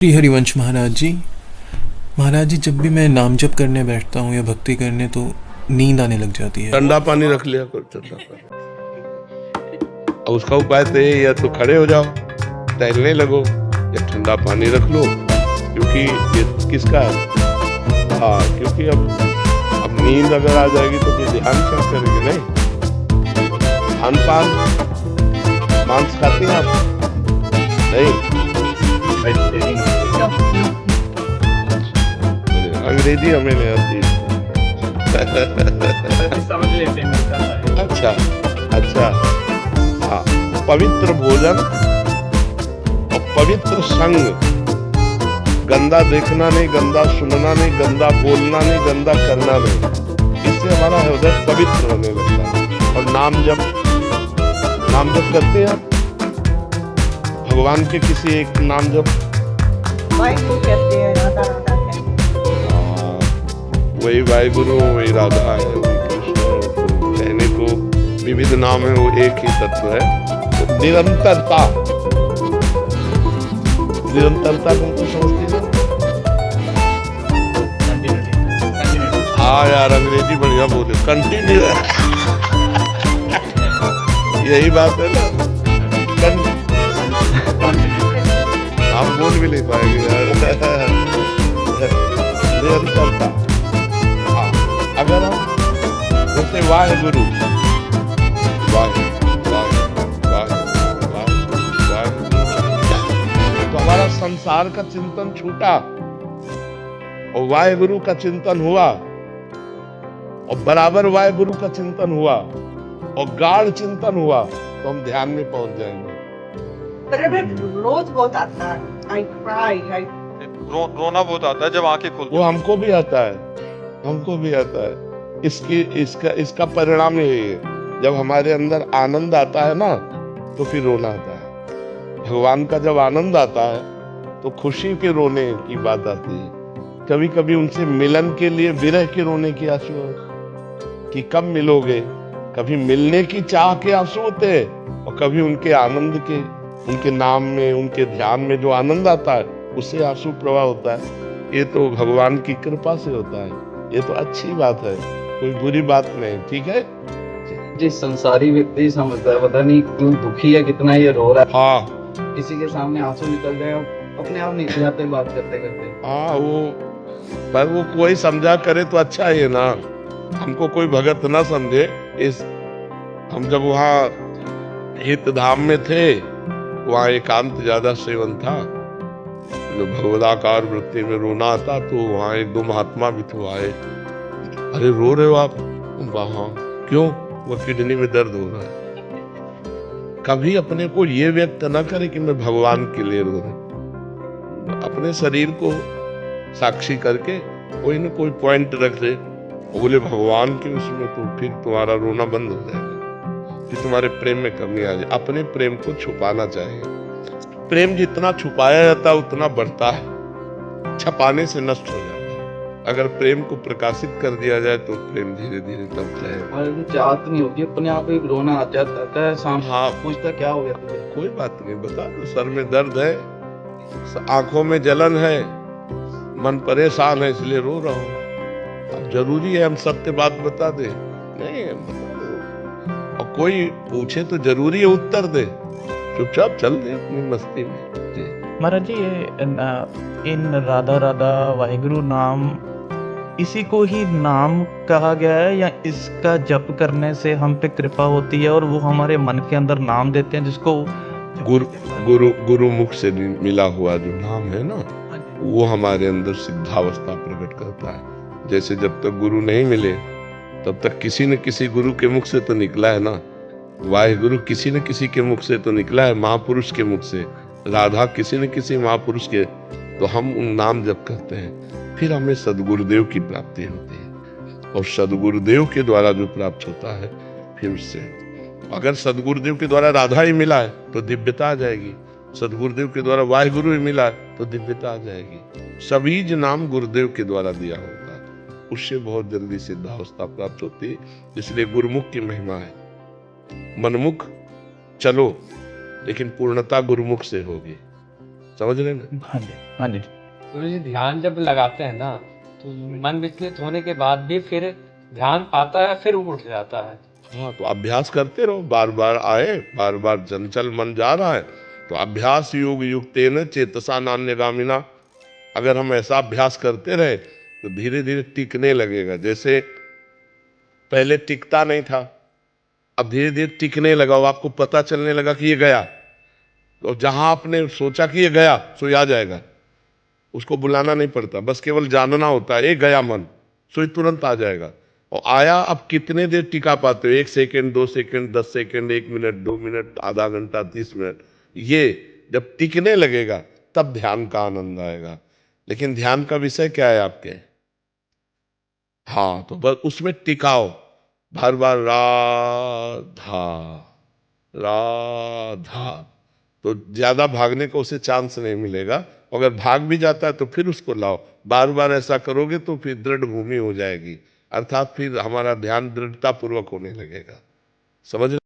श्री हरिवंश महाराज जी। महाराज जी, जब भी मैं नाम जप करने बैठता हूँ या भक्ति करने तो नींद आने लग जाती है। ठंडा पानी रख लिया करो, ठंडा पानी। अब उसका उपाय तो ये, या तो खड़े हो जाओ, टहलने लगो, या ठंडा पानी रख लो, क्योंकि ये किसका है। हाँ, क्योंकि अब नींद अगर आ जाएगी तो फिर ध्यान क्या करेंगे। नहीं, खान पान मांस खाते हैं आप? नहीं, अंग्रेजी हमें नहीं आती। समझ लेते हैं। अच्छा अच्छा, हाँ, पवित्र भोजन और पवित्र संग, गंदा देखना नहीं, गंदा सुनना नहीं, गंदा बोलना नहीं, गंदा करना नहीं, इससे हमारा हृदय पवित्र होने लगता है। और नाम जप करते हैं आप भगवान के किसी एक नाम जप, वाहिगुरु कहते हैं, राधा राधा कहते हैं। वही वाहिगुरु, वही राधा है, वही कृष्ण है। कहने को विविध नाम है, वो एक ही तत्व है। तो निरंतरता तुमको समझती है? हाँ यार, अंग्रेजी बढ़िया बोले, कंटिन्यू। यही बात है ना, आप बोल भी नहीं पाएंगे यार। निरंतरता। हाँ, अगर हम जैसे वाहिगुरु, तो हमारा संसार का चिंतन छूटा और वाहिगुरु का चिंतन हुआ, और बराबर वाहिगुरु का चिंतन हुआ और गाढ़ चिंतन हुआ, तो हम ध्यान में पहुंच जाएंगे। रोज बहुत आता है। I cry, रोना बहुत आता है जब आंखें खुलती वो हमको भी आता है, इसका परिणाम यही है। जब हमारे अंदर आनंद आता है ना, तो फिर रोना आता है। भगवान का जब आनंद आता है तो खुशी के रोने की बात आती है। कभी कभी उनसे मिलन के लिए विरह के रोने की आंसू कि कब मिलोगे। कभी मिलने की चाह के आंसू होते हैं, और कभी उनके आनंद के, उनके नाम में, उनके ध्यान में जो आनंद आता है, उससे आंसू प्रवाह होता है। ये तो भगवान की कृपा से होता है। ये तो अच्छी बात है, कोई बुरी बात नहीं। ठीक है जिस संसारी व्यक्ति समझता है, पता नहीं क्यों दुखी है, कितना ये रो रहा है। हाँ किसी के सामने आंसू निकल जाए, अपने आप निकल जाते हैं बात करते करते। हाँ, पर वो कोई समझा करे तो अच्छा है ना। हमको कोई भगत ना समझे। हम जब वहाँ हित धाम में थे, वहाँ एकांत ज्यादा सेवन था, जो भगवदाकार वृत्ति में रोना आता, तो वहाँ एक दो महात्मा भी तो आए। अरे रो रहे हो आप? वहाँ क्यों? वो किडनी में दर्द हो रहा है। कभी अपने को ये व्यक्त ना करे कि मैं भगवान के लिए रो रहा हूं। अपने शरीर को साक्षी करके कोई न कोई पॉइंट रख दे, बोले भगवान के उसमें, तो फिर तुम्हारा रोना बंद हो जाएगा, फिर तुम्हारे प्रेम में कमी आ जाए। अपने प्रेम को छुपाना चाहिए। प्रेम जितना छुपाया जाता है उतना बढ़ता है, छपाने से नष्ट हो जाता है। अगर प्रेम को प्रकाशित कर दिया जाए तो प्रेम धीरे धीरे दब जाएगा। और चाहत नहीं होती, अपने आप ही रोना आ जाता है। सामने हाँ, पूछता क्या हो गया तुझे? कोई बात नहीं, बता दो सर में दर्द है, आंखों में जलन है, मन परेशान है, इसलिए रो रहा हूँ। अब जरूरी है हम सत्य बात बता दे? नहीं, बता दो। और कोई पूछे तो जरूरी है उत्तर दे? चुपचाप चल दे अपनी मस्ती में। जी। महाराज जी, ये इन राधा राधा वाहिगुरु नाम, इसी को ही नाम कहा गया है, या इसका जप करने से हम पे कृपा होती है और वो हमारे मन के अंदर नाम देते हैं, जिसको गुरु मुख से मिला हुआ जो नाम है ना, वो हमारे अंदर सिद्धावस्था प्रकट करता है। जैसे जब तक गुरु नहीं मिले तब तक किसी न किसी गुरु के मुख से तो निकला है ना। वाहिगुरु किसी न किसी के मुख से तो निकला है, महापुरुष के मुख से। राधा किसी न किसी महापुरुष के। तो हम उन नाम जप करते हैं, फिर हमें सदगुरुदेव की प्राप्ति होती है। और सदगुरुदेव के द्वारा जो प्राप्त होता है, फिर उससे, अगर सदगुरुदेव के द्वारा राधा ही मिला है तो दिव्यता आ जाएगी, सदगुरुदेव के द्वारा वाहिगुरु ही मिला है तो दिव्यता आ जाएगी। सबीज नाम गुरुदेव के द्वारा दिया होता है, उससे बहुत जल्दी सिद्धावस्था प्राप्त होती है। इसलिए गुरुमुख की महिमा है। मनमुख चलो, लेकिन पूर्णता गुरुमुख से होगी। समझ रहे ना? हाँ जी, हाँ जी। तो ये ध्यान जब लगाते हैं ना, तो मन विचलित होने के बाद भी फिर ध्यान आता है, फिर उठ जाता है। हाँ, तो अभ्यास करते रहो, बार बार आए, बार बार चंचल मन जा रहा है तो अभ्यास योग युक्तेन चेतसा नान्यगामिना। अगर हम ऐसा अभ्यास करते रहे तो धीरे धीरे टिकने लगेगा। जैसे पहले टिकता नहीं था, अब धीरे धीरे टिकने लगा, वो आपको पता चलने लगा कि ये गया, तो जहां आपने सोचा कि ये गया सो आ जाएगा, उसको बुलाना नहीं पड़ता, बस केवल जानना होता है ये गया मन, सो तुरंत आ जाएगा। और आया, अब कितने देर टिका पाते हो? 1 second, 2 second, 10 second, 1 minute, 2 minute, आधा घंटा, 30 मिनट। ये जब टिकने लगेगा तब ध्यान का आनंद आएगा। लेकिन ध्यान का विषय क्या है आपके? हाँ, तो बस उसमें टिकाओ, बार बार राधा राधा, तो ज्यादा भागने को उसे चांस नहीं मिलेगा। अगर भाग भी जाता है तो फिर उसको लाओ, बार बार ऐसा करोगे तो फिर दृढ़ भूमि हो जाएगी, अर्थात फिर हमारा ध्यान दृढ़ता पूर्वक होने लगेगा। समझ रहे?